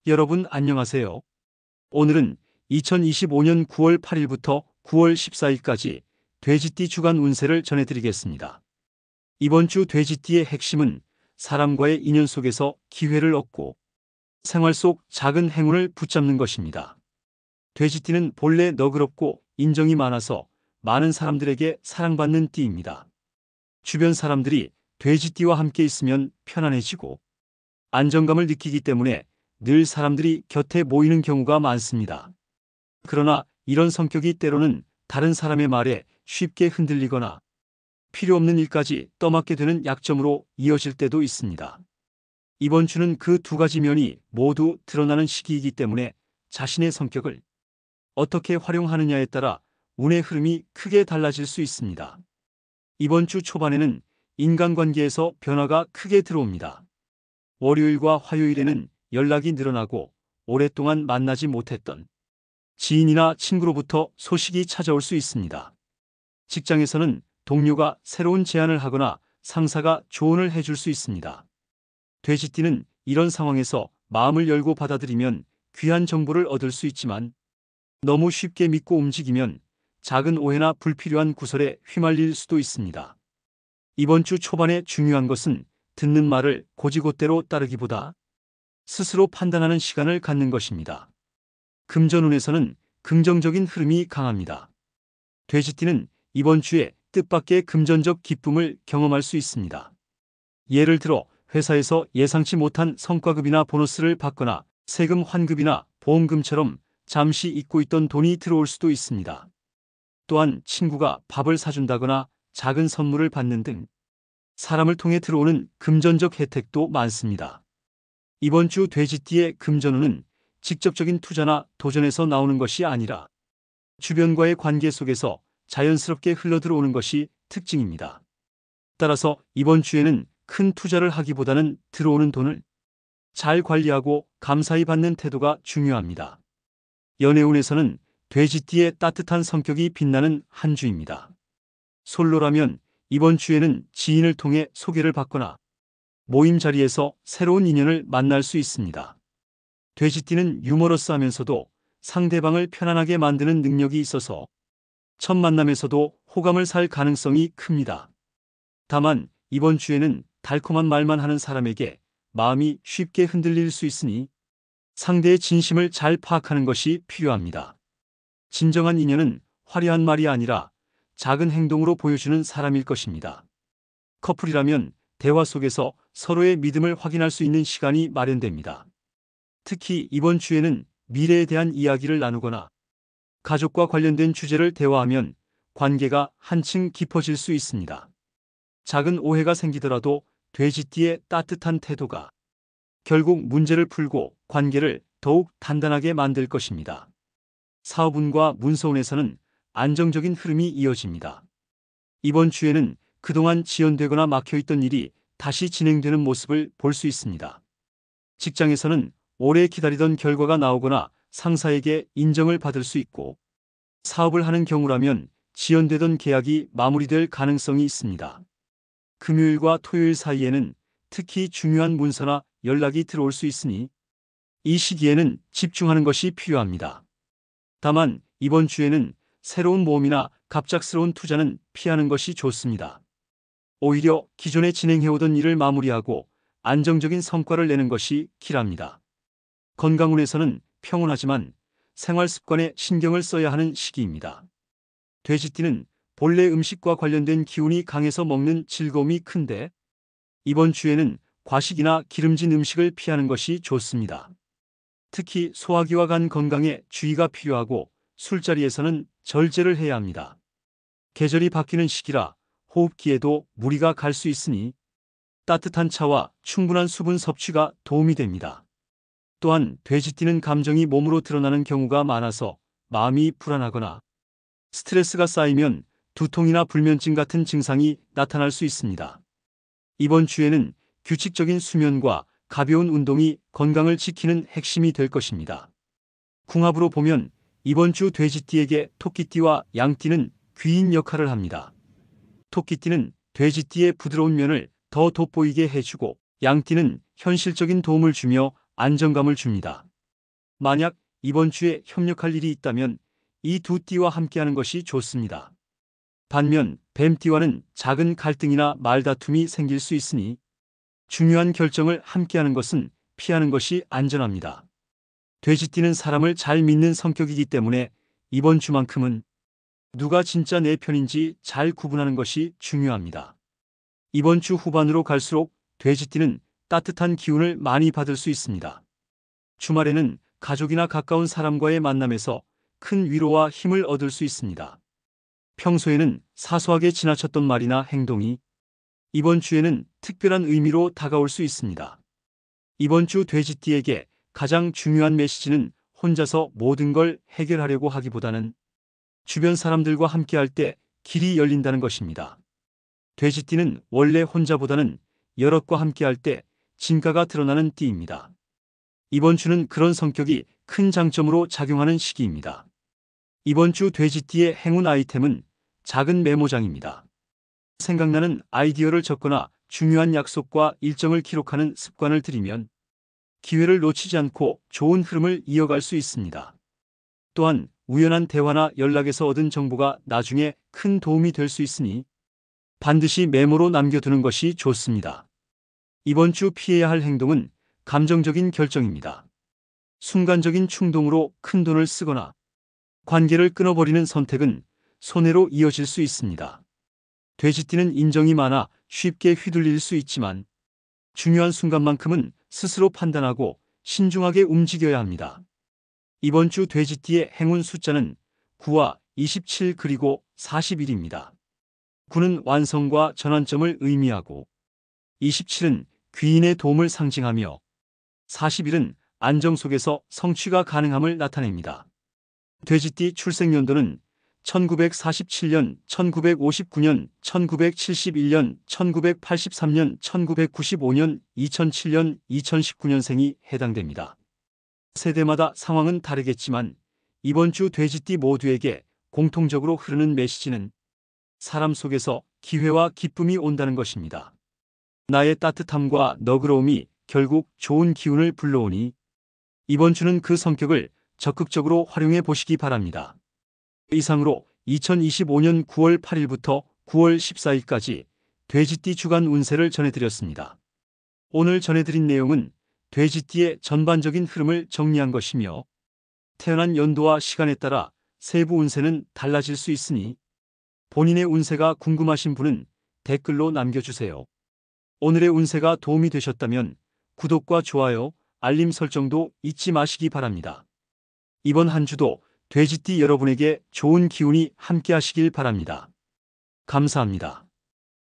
여러분 안녕하세요. 오늘은 2025년 9월 8일부터 9월 14일까지 돼지띠 주간 운세를 전해드리겠습니다. 이번 주 돼지띠의 핵심은 사람과의 인연 속에서 기회를 얻고 생활 속 작은 행운을 붙잡는 것입니다. 돼지띠는 본래 너그럽고 인정이 많아서 많은 사람들에게 사랑받는 띠입니다. 주변 사람들이 돼지띠와 함께 있으면 편안해지고 안정감을 느끼기 때문에 늘 사람들이 곁에 모이는 경우가 많습니다. 그러나 이런 성격이 때로는 다른 사람의 말에 쉽게 흔들리거나 필요 없는 일까지 떠맡게 되는 약점으로 이어질 때도 있습니다. 이번 주는 그 두 가지 면이 모두 드러나는 시기이기 때문에 자신의 성격을 어떻게 활용하느냐에 따라 운의 흐름이 크게 달라질 수 있습니다. 이번 주 초반에는 인간관계에서 변화가 크게 들어옵니다. 월요일과 화요일에는 연락이 늘어나고 오랫동안 만나지 못했던 지인이나 친구로부터 소식이 찾아올 수 있습니다. 직장에서는 동료가 새로운 제안을 하거나 상사가 조언을 해줄 수 있습니다. 돼지띠는 이런 상황에서 마음을 열고 받아들이면 귀한 정보를 얻을 수 있지만 너무 쉽게 믿고 움직이면 작은 오해나 불필요한 구설에 휘말릴 수도 있습니다. 이번 주 초반에 중요한 것은 듣는 말을 곧이곧대로 따르기보다 스스로 판단하는 시간을 갖는 것입니다. 금전운에서는 긍정적인 흐름이 강합니다. 돼지띠는 이번 주에 뜻밖의 금전적 기쁨을 경험할 수 있습니다. 예를 들어 회사에서 예상치 못한 성과급이나 보너스를 받거나 세금 환급이나 보험금처럼 잠시 잊고 있던 돈이 들어올 수도 있습니다. 또한 친구가 밥을 사준다거나 작은 선물을 받는 등 사람을 통해 들어오는 금전적 혜택도 많습니다. 이번 주 돼지띠의 금전운은 직접적인 투자나 도전에서 나오는 것이 아니라 주변과의 관계 속에서 자연스럽게 흘러들어오는 것이 특징입니다. 따라서 이번 주에는 큰 투자를 하기보다는 들어오는 돈을 잘 관리하고 감사히 받는 태도가 중요합니다. 연애운에서는 돼지띠의 따뜻한 성격이 빛나는 한 주입니다. 솔로라면 이번 주에는 지인을 통해 소개를 받거나 모임 자리에서 새로운 인연을 만날 수 있습니다. 돼지띠는 유머러스하면서도 상대방을 편안하게 만드는 능력이 있어서 첫 만남에서도 호감을 살 가능성이 큽니다. 다만 이번 주에는 달콤한 말만 하는 사람에게 마음이 쉽게 흔들릴 수 있으니 상대의 진심을 잘 파악하는 것이 필요합니다. 진정한 인연은 화려한 말이 아니라 작은 행동으로 보여주는 사람일 것입니다. 커플이라면 대화 속에서 서로의 믿음을 확인할 수 있는 시간이 마련됩니다. 특히 이번 주에는 미래에 대한 이야기를 나누거나 가족과 관련된 주제를 대화하면 관계가 한층 깊어질 수 있습니다. 작은 오해가 생기더라도 돼지띠의 따뜻한 태도가 결국 문제를 풀고 관계를 더욱 단단하게 만들 것입니다. 사업운과 문서운에서는 안정적인 흐름이 이어집니다. 이번 주에는 그동안 지연되거나 막혀있던 일이 다시 진행되는 모습을 볼 수 있습니다. 직장에서는 오래 기다리던 결과가 나오거나 상사에게 인정을 받을 수 있고 사업을 하는 경우라면 지연되던 계약이 마무리될 가능성이 있습니다. 금요일과 토요일 사이에는 특히 중요한 문서나 연락이 들어올 수 있으니 이 시기에는 집중하는 것이 필요합니다. 다만 이번 주에는 새로운 모험이나 갑작스러운 투자는 피하는 것이 좋습니다. 오히려 기존에 진행해오던 일을 마무리하고 안정적인 성과를 내는 것이 기랍니다. 건강운에서는 평온하지만 생활 습관에 신경을 써야 하는 시기입니다. 돼지띠는 본래 음식과 관련된 기운이 강해서 먹는 즐거움이 큰데 이번 주에는 과식이나 기름진 음식을 피하는 것이 좋습니다. 특히 소화기와 간 건강에 주의가 필요하고 술자리에서는 절제를 해야 합니다. 계절이 바뀌는 시기라 호흡기에도 무리가 갈 수 있으니 따뜻한 차와 충분한 수분 섭취가 도움이 됩니다. 또한 돼지띠는 감정이 몸으로 드러나는 경우가 많아서 마음이 불안하거나 스트레스가 쌓이면 두통이나 불면증 같은 증상이 나타날 수 있습니다. 이번 주에는 규칙적인 수면과 가벼운 운동이 건강을 지키는 핵심이 될 것입니다. 궁합으로 보면 이번 주 돼지띠에게 토끼띠와 양띠는 귀인 역할을 합니다. 토끼띠는 돼지띠의 부드러운 면을 더 돋보이게 해주고 양띠는 현실적인 도움을 주며 안정감을 줍니다. 만약 이번 주에 협력할 일이 있다면 이 두 띠와 함께하는 것이 좋습니다. 반면 뱀띠와는 작은 갈등이나 말다툼이 생길 수 있으니 중요한 결정을 함께하는 것은 피하는 것이 안전합니다. 돼지띠는 사람을 잘 믿는 성격이기 때문에 이번 주만큼은 누가 진짜 내 편인지 잘 구분하는 것이 중요합니다. 이번 주 후반으로 갈수록 돼지띠는 따뜻한 기운을 많이 받을 수 있습니다. 주말에는 가족이나 가까운 사람과의 만남에서 큰 위로와 힘을 얻을 수 있습니다. 평소에는 사소하게 지나쳤던 말이나 행동이 이번 주에는 특별한 의미로 다가올 수 있습니다. 이번 주 돼지띠에게 가장 중요한 메시지는 혼자서 모든 걸 해결하려고 하기보다는 주변 사람들과 함께할 때 길이 열린다는 것입니다. 돼지띠는 원래 혼자보다는 여럿과 함께할 때 진가가 드러나는 띠입니다. 이번 주는 그런 성격이 큰 장점으로 작용하는 시기입니다. 이번 주 돼지띠의 행운 아이템은 작은 메모장입니다. 생각나는 아이디어를 적거나 중요한 약속과 일정을 기록하는 습관을 들이면 기회를 놓치지 않고 좋은 흐름을 이어갈 수 있습니다. 또한 우연한 대화나 연락에서 얻은 정보가 나중에 큰 도움이 될 수 있으니 반드시 메모로 남겨두는 것이 좋습니다. 이번 주 피해야 할 행동은 감정적인 결정입니다. 순간적인 충동으로 큰 돈을 쓰거나 관계를 끊어버리는 선택은 손해로 이어질 수 있습니다. 돼지띠는 인정이 많아 쉽게 휘둘릴 수 있지만 중요한 순간만큼은 스스로 판단하고 신중하게 움직여야 합니다. 이번 주 돼지띠의 행운 숫자는 9와 27 그리고 41입니다. 9는 완성과 전환점을 의미하고 27은 귀인의 도움을 상징하며 41은 안정 속에서 성취가 가능함을 나타냅니다. 돼지띠 출생연도는 1947년, 1959년, 1971년, 1983년, 1995년, 2007년, 2019년생이 해당됩니다. 세대마다 상황은 다르겠지만 이번 주 돼지띠 모두에게 공통적으로 흐르는 메시지는 사람 속에서 기회와 기쁨이 온다는 것입니다. 나의 따뜻함과 너그러움이 결국 좋은 기운을 불러오니 이번 주는 그 성격을 적극적으로 활용해 보시기 바랍니다. 이상으로 2025년 9월 8일부터 9월 14일까지 돼지띠 주간 운세를 전해드렸습니다. 오늘 전해드린 내용은 돼지띠의 전반적인 흐름을 정리한 것이며 태어난 연도와 시간에 따라 세부 운세는 달라질 수 있으니 본인의 운세가 궁금하신 분은 댓글로 남겨주세요. 오늘의 운세가 도움이 되셨다면 구독과 좋아요, 알림 설정도 잊지 마시기 바랍니다. 이번 한 주도 돼지띠 여러분에게 좋은 기운이 함께 하시길 바랍니다. 감사합니다.